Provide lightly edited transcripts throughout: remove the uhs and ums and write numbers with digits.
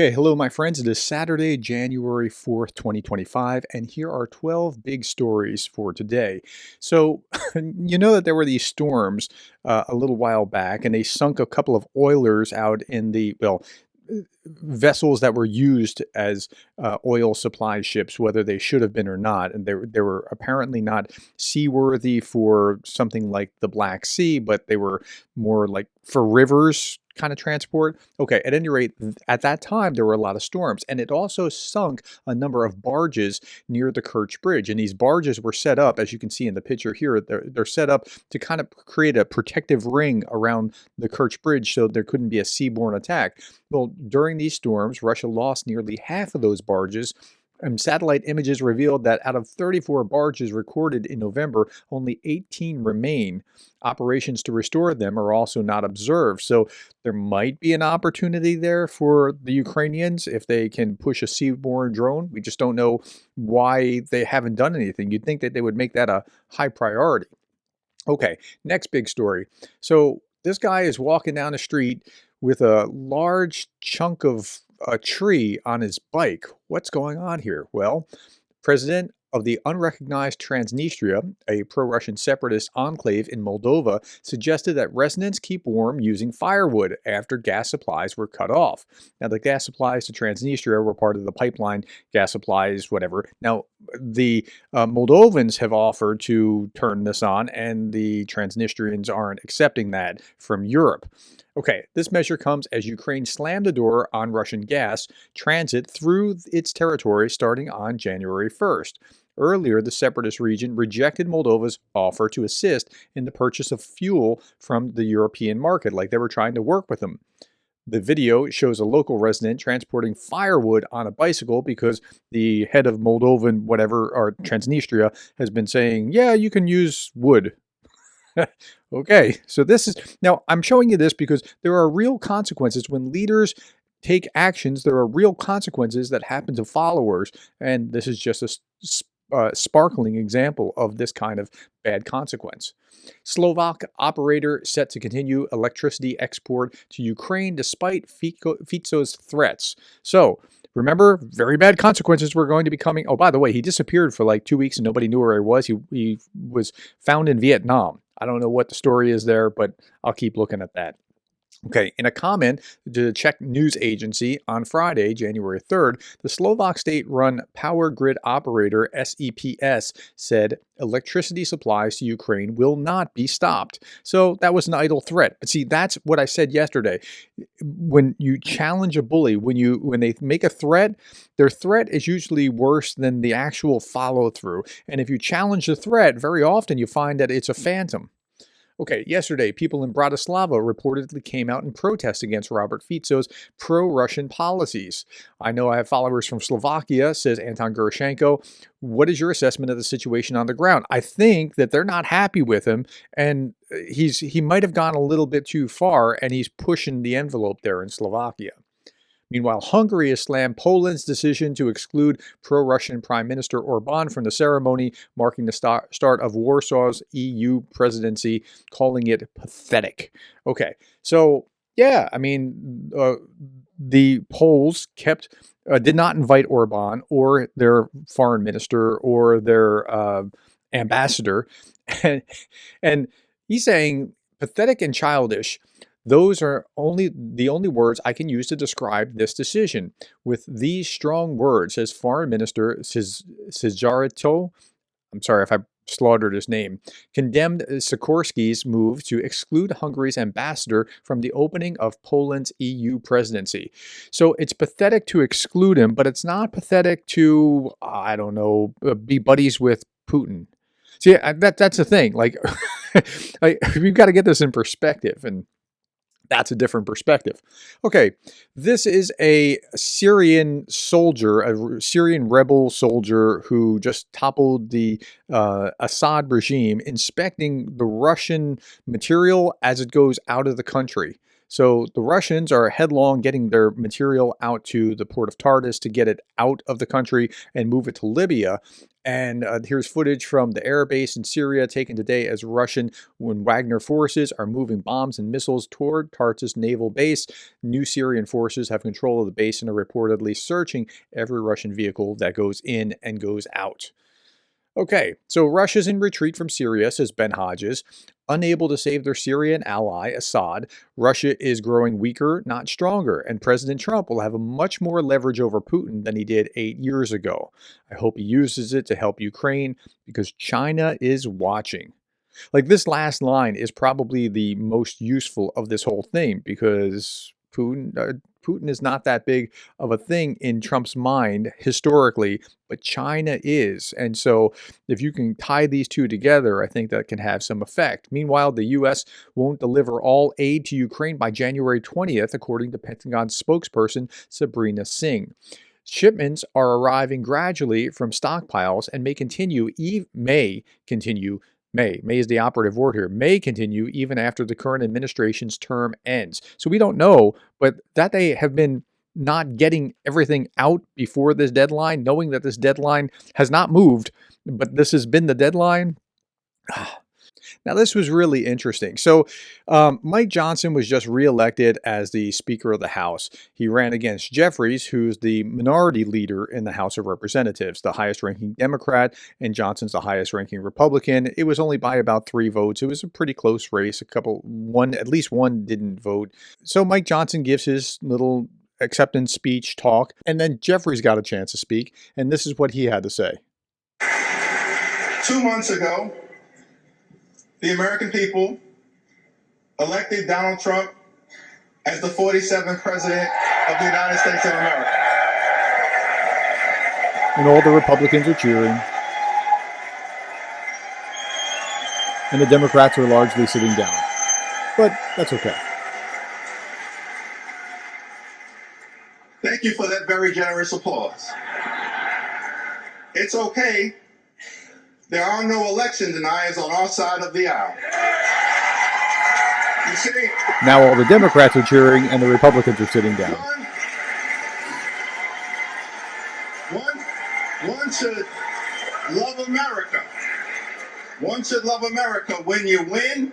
Okay, hello, my friends. It is Saturday, January 4th, 2025, and here are 12 big stories for today. So, you know that there were these storms a little while back, and they sunk a couple of oilers out in vessels that were used as oil supply ships, whether they should have been or not. And they were apparently not seaworthy for something like the Black Sea, but they were more like for rivers kind of transport. Okay, at any rate, at that time, there were a lot of storms, and it also sunk a number of barges near the Kerch Bridge. And these barges were set up, as you can see in the picture here, they're set up to kind of create a protective ring around the Kerch Bridge so there couldn't be a seaborne attack. Well, during these storms, Russia lost nearly half of those barges. And satellite images revealed that out of 34 barges recorded in November, only 18 remain. Operations to restore them are also not observed. So there might be an opportunity there for the Ukrainians if they can push a seaborne drone. We just don't know why they haven't done anything. You'd think that they would make that a high priority. Okay, next big story. So this guy is walking down the street with a large chunk of a tree on his bike. What's going on here? Well, President of the unrecognized Transnistria, a pro-Russian separatist enclave in Moldova, suggested that residents keep warm using firewood after gas supplies were cut off. Now, the gas supplies to Transnistria were part of the pipeline gas supplies, whatever. Now, the Moldovans have offered to turn this on, and the Transnistrians aren't accepting that from Europe. Okay, this measure comes as Ukraine slammed the door on Russian gas transit through its territory starting on January 1st. Earlier, the separatist region rejected Moldova's offer to assist in the purchase of fuel from the European market, like they were trying to work with them. The video shows a local resident transporting firewood on a bicycle because the head of Moldovan, whatever, or Transnistria, has been saying, yeah, you can use wood. Okay, so this is, now I'm showing you this because there are real consequences when leaders take actions. There are real consequences that happen to followers, and this is just a sparkling example of this kind of bad consequence. Slovak operator set to continue electricity export to Ukraine despite Fico's threats. So, remember, very bad consequences were going to be coming. Oh, by the way, he disappeared for like 2 weeks and nobody knew where he was. He was found in Vietnam. I don't know what the story is there, but I'll keep looking at that. Okay, in a comment to the Czech news agency on Friday, January 3rd, the Slovak state-run power grid operator SEPS said electricity supplies to Ukraine will not be stopped. So that was an idle threat. But see, that's what I said yesterday. When you challenge a bully, when they make a threat, their threat is usually worse than the actual follow-through. And if you challenge the threat, very often you find that it's a phantom. Okay, yesterday, people in Bratislava reportedly came out in protest against Robert Fico's pro-Russian policies. I know I have followers from Slovakia, says Anton Gerashenko. What is your assessment of the situation on the ground? I think that they're not happy with him, and he might have gone a little bit too far, and he's pushing the envelope there in Slovakia. Meanwhile, Hungary has slammed Poland's decision to exclude pro-Russian Prime Minister Orban from the ceremony marking the start of Warsaw's EU presidency, calling it pathetic. Okay, so yeah, I mean, the Poles did not invite Orban or their foreign minister or their ambassador, and he's saying pathetic and childish. Those are the only words I can use to describe this decision. With these strong words, says Foreign Minister Szijjártó, I'm sorry if I slaughtered his name, condemned Sikorski's move to exclude Hungary's ambassador from the opening of Poland's EU presidency. So it's pathetic to exclude him, but it's not pathetic to, I don't know, be buddies with Putin. See, that's the thing. Like, we've got to get this in perspective, and that's a different perspective. Okay, this is a Syrian soldier, a Syrian rebel soldier who just toppled the Assad regime, inspecting the Russian material as it goes out of the country. So the Russians are headlong getting their material out to the port of Tartus to get it out of the country and move it to Libya. And here's footage from the air base in Syria taken today as Russian when Wagner forces are moving bombs and missiles toward Tartus naval base. New Syrian forces have control of the base and are reportedly searching every Russian vehicle that goes in and goes out. Okay, so Russia's in retreat from Syria, says Ben Hodges. Unable to save their Syrian ally, Assad, Russia is growing weaker, not stronger, and President Trump will have much more leverage over Putin than he did 8 years ago. I hope he uses it to help Ukraine because China is watching. Like, this last line is probably the most useful of this whole thing because Putin is not that big of a thing in Trump's mind historically, but China is. And so if you can tie these two together, I think that can have some effect. Meanwhile, the U.S. won't deliver all aid to Ukraine by January 20th, according to Pentagon spokesperson Sabrina Singh. Shipments are arriving gradually from stockpiles and may continue May is the operative word here, may continue even after the current administration's term ends. So we don't know, but that they have been not getting everything out before this deadline, knowing that this deadline has not moved, but this has been the deadline. Now, this was really interesting. So Mike Johnson was just reelected as the Speaker of the House. He ran against Jeffries, who's the minority leader in the House of Representatives, the highest ranking Democrat, and Johnson's the highest ranking Republican. It was only by about 3 votes. It was a pretty close race. At least one didn't vote. So Mike Johnson gives his little acceptance speech talk, and then Jeffries got a chance to speak, and this is what he had to say. 2 months ago, the American people elected Donald Trump as the 47th president of the United States of America. And all the Republicans are cheering. And the Democrats are largely sitting down. But that's okay. Thank you for that very generous applause. It's okay. There are no election deniers on our side of the aisle. You see? Now all the Democrats are cheering and the Republicans are sitting down. One should love America. One should love America when you win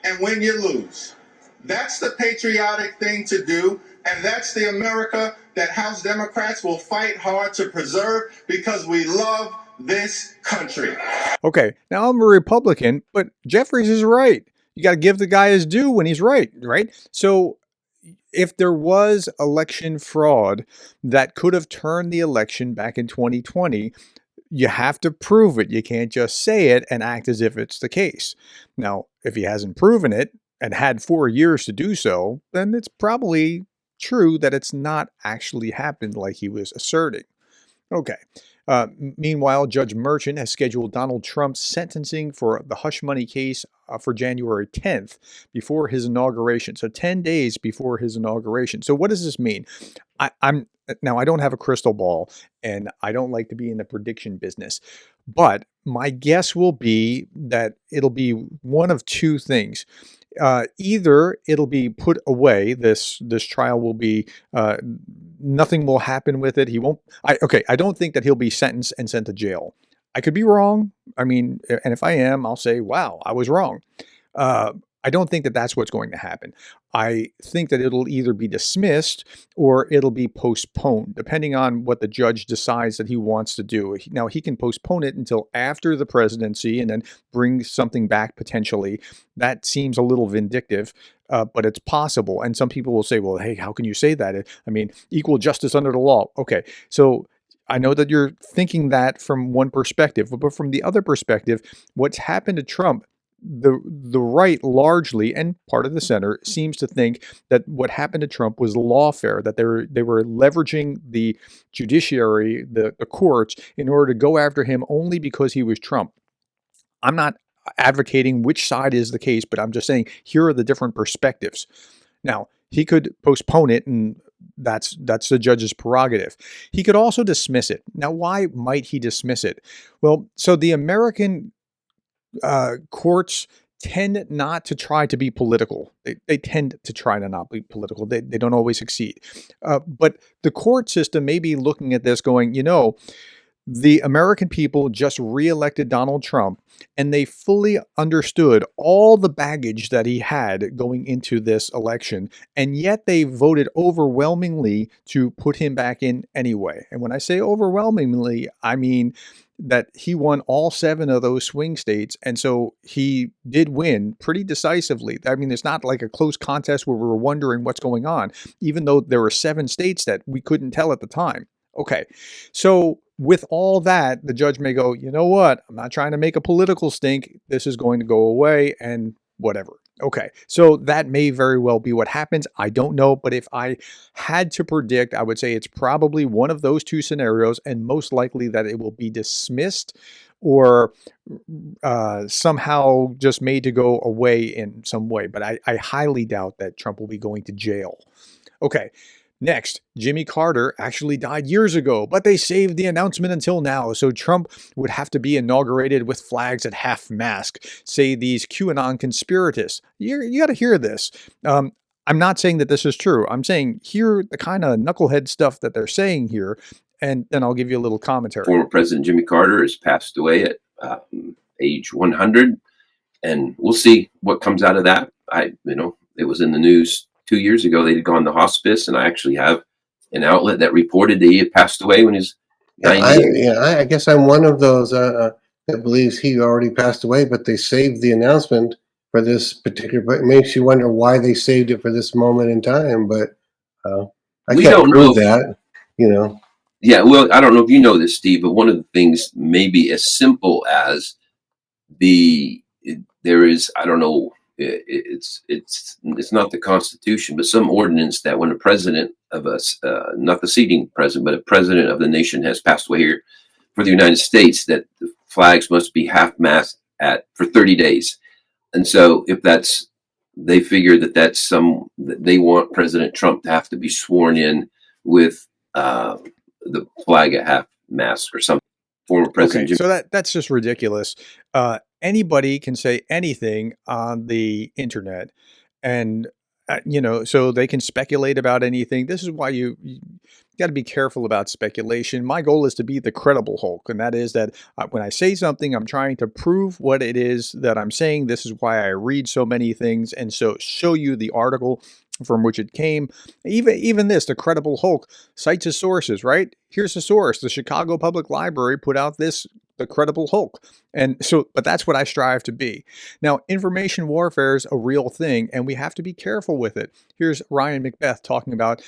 and when you lose. That's the patriotic thing to do, and that's the America that House Democrats will fight hard to preserve because we love this country. Okay, now I'm a Republican, but Jeffries is right. You got to give the guy his due when he's right? So if there was election fraud that could have turned the election back in 2020, you have to prove it. You can't just say it and act as if it's the case. Now, if he hasn't proven it and had 4 years to do so, then it's probably true that it's not actually happened like he was asserting. Okay. Meanwhile, Judge Merchant has scheduled Donald Trump's sentencing for the hush money case for January 10th before his inauguration. So 10 days before his inauguration. So what does this mean? I don't have a crystal ball and I don't like to be in the prediction business, but my guess will be that it'll be one of two things. Either it'll be put away. This trial will be nothing will happen with it. I don't think that he'll be sentenced and sent to jail. I could be wrong. I mean, and if I am, I'll say, wow, I was wrong. I don't think that that's what's going to happen. I think that it'll either be dismissed or it'll be postponed, depending on what the judge decides that he wants to do. Now, he can postpone it until after the presidency and then bring something back potentially. That seems a little vindictive, but it's possible. And some people will say, well, hey, how can you say that? I mean, equal justice under the law. Okay, so I know that you're thinking that from one perspective, but from the other perspective, what's happened to Trump, the right largely, and part of the center, seems to think that what happened to Trump was lawfare, that they were leveraging the judiciary, the courts, in order to go after him only because he was Trump. I'm not advocating which side is the case, but I'm just saying here are the different perspectives. Now, he could postpone it, and that's the judge's prerogative. He could also dismiss it. Now, why might he dismiss it? Well, so the American courts tend not to try to be political. They tend to try to not be political. They don't always succeed. But the court system may be looking at this going, the American people just reelected Donald Trump, and they fully understood all the baggage that he had going into this election, and yet they voted overwhelmingly to put him back in anyway. And when I say overwhelmingly, I mean that he won all 7 of those swing states, and so he did win pretty decisively. I mean, it's not like a close contest where we were wondering what's going on, even though there were 7 states that we couldn't tell at the time. Okay, so with all that, the judge may go, you know what? I'm not trying to make a political stink. This is going to go away and whatever. Okay, so that may very well be what happens. I don't know, but if I had to predict, I would say it's probably one of those 2 scenarios, and most likely that it will be dismissed or somehow just made to go away in some way. But I highly doubt that Trump will be going to jail. Okay. Next, Jimmy Carter actually died years ago, but they saved the announcement until now. So Trump would have to be inaugurated with flags at half-mast, say these QAnon conspiratists. You got to hear this. I'm not saying that this is true. I'm saying hear the kind of knucklehead stuff that they're saying here, and then I'll give you a little commentary. Former President Jimmy Carter has passed away at age 100, and we'll see what comes out of that. It was in the news 2 years ago. They'd gone to hospice, and I actually have an outlet that reported that he had passed away when he was 90. I guess I'm one of those that believes he already passed away, but they saved the announcement for this particular. But it makes you wonder why they saved it for this moment in time. But I can't prove that, Yeah, well, I don't know if you know this, Steve, but one of the things may be as simple as there is, I don't know. It's not the Constitution, but some ordinance that when a president of us, not the seating president, but a president of the nation has passed away here for the United States, that the flags must be half-mast for 30 days. And so if they figure that they want President Trump to have to be sworn in with the flag at half-mast or something. Former President. Okay, so that's just ridiculous. Anybody can say anything on the internet, and so they can speculate about anything. This is why you got to be careful about speculation. My goal is to be the credible Hulk, and that is that when I say something, I'm trying to prove what it is that I'm saying. This is why I read so many things, and so show you the article from which it came. Even this, the credible Hulk cites his sources, right? Here's the source. The Chicago Public Library put out this, the credible Hulk. And so, but that's what I strive to be. Now, information warfare is a real thing, and we have to be careful with it. Here's Ryan Macbeth talking about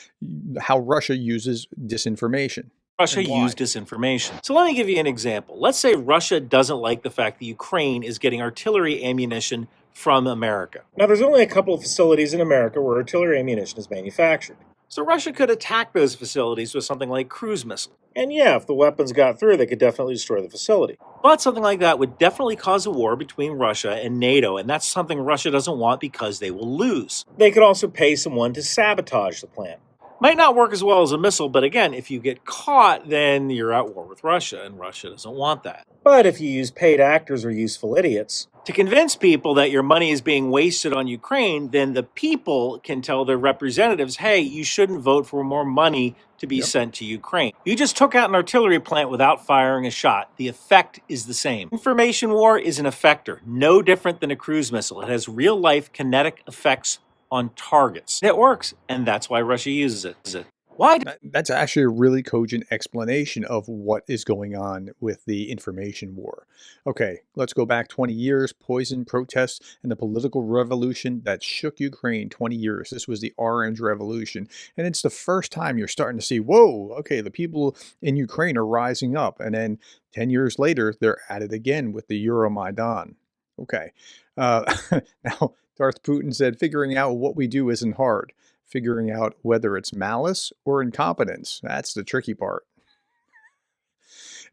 how Russia uses disinformation. Russia used disinformation. So let me give you an example. Let's say Russia doesn't like the fact that Ukraine is getting artillery ammunition from America. Now, there's only a couple of facilities in America where artillery ammunition is manufactured. So Russia could attack those facilities with something like cruise missiles. And yeah, if the weapons got through, they could definitely destroy the facility. But something like that would definitely cause a war between Russia and NATO, and that's something Russia doesn't want because they will lose. They could also pay someone to sabotage the plant. Might not work as well as a missile, but again, if you get caught, then you're at war with Russia, and Russia doesn't want that. But if you use paid actors or useful idiots to convince people that your money is being wasted on Ukraine, then the people can tell their representatives, hey, you shouldn't vote for more money to be sent to Ukraine. You just took out an artillery plant without firing a shot. The effect is the same. Information war is an effector, no different than a cruise missile. It has real-life kinetic effects on targets. It works, and that's why Russia uses it. Why? That's actually a really cogent explanation of what is going on with the information war. Okay, let's go back 20 years, poison, protests, and the political revolution that shook Ukraine 20 years. This was the Orange Revolution, and it's the first time you're starting to see, whoa, okay, the people in Ukraine are rising up, and then 10 years later, they're at it again with the Euromaidan. Okay, now Darth Putin said, figuring out what we do isn't hard. Figuring out whether it's malice or incompetence. That's the tricky part.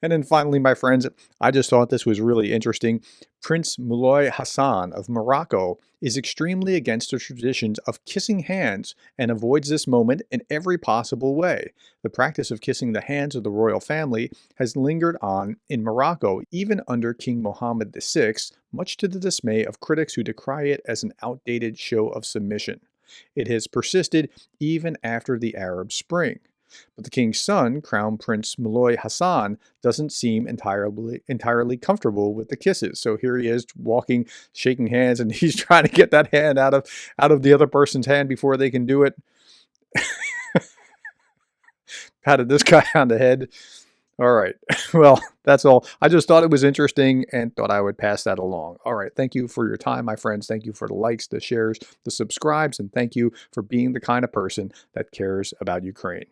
And then finally, my friends, I just thought this was really interesting. Prince Mulay Hassan of Morocco is extremely against the traditions of kissing hands and avoids this moment in every possible way. The practice of kissing the hands of the royal family has lingered on in Morocco even under King Mohammed VI, much to the dismay of critics who decry it as an outdated show of submission. It has persisted even after the Arab Spring. But the king's son, Crown Prince Mulay Hassan, doesn't seem entirely comfortable with the kisses. So here he is walking, shaking hands, and he's trying to get that hand out of the other person's hand before they can do it. Patted this guy on the head. All right. Well, that's all. I just thought it was interesting and thought I would pass that along. All right. Thank you for your time, my friends. Thank you for the likes, the shares, the subscribes, and thank you for being the kind of person that cares about Ukraine.